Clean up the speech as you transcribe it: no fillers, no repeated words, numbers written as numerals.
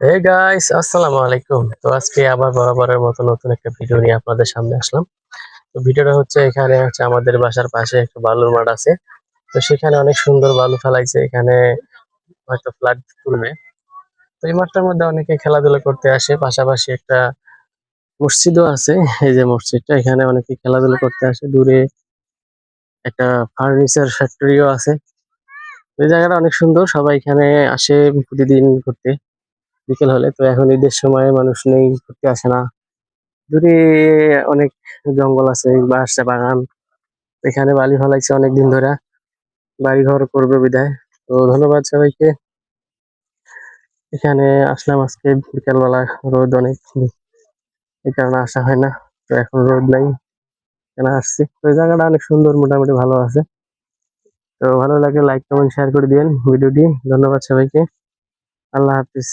Hey guys, আসসালামু আলাইকুম। তো আজকে আবার বরাবরের মতো নতুন একটা ভিডিও নিয়ে আপনাদের সামনে আসলাম। তো ভিডিওটা হচ্ছে এখানে হচ্ছে আমাদের বাসার পাশে একটা বালুর মাঠ আছে। তো সেখানে অনেক সুন্দর বালু ফেলাইছে, এখানে হয়তো ফ্লাড তুলবে। তো এই মাঠটার মধ্যে অনেকে খেলাধুলা করতে আসে, পাশাপাশি একটা মসজিদও আছে। এই যে মসজিদটা, এখানে অনেকে খেলাধুলা করতে আসে। দূরে একটা ফার্নিচার ফ্যাক্টরিও আছে। তো এই জায়গাটা অনেক সুন্দর, সবাই এখানে আসে প্রতিদিন ঘুরতে বিকেল হলে। তো এখন ঈদের সময় মানুষ নেই, ঘুরতে আসে না। দূরে অনেক জঙ্গল আছে, বাঁশ বাগান। এখানে বালি ফেলাইছে অনেকদিন ধরে, বাড়ি ঘর করবে বিদায়। তো ধন্যবাদ সবাইকে। এখানে আসলাম আজকে বিকেল বেলা, রোদ অনেক, এই কারণে আসা হয় না। তো এখন রোদ নাই, এখানে আসছি। তো এই জায়গাটা অনেক সুন্দর, মোটামুটি ভালো আছে। তো ভালো লাগে লাইক কমেন্ট শেয়ার করে দিবেন ভিডিওটি। ধন্যবাদ সবাইকে। আল্লাহ হাফিজ।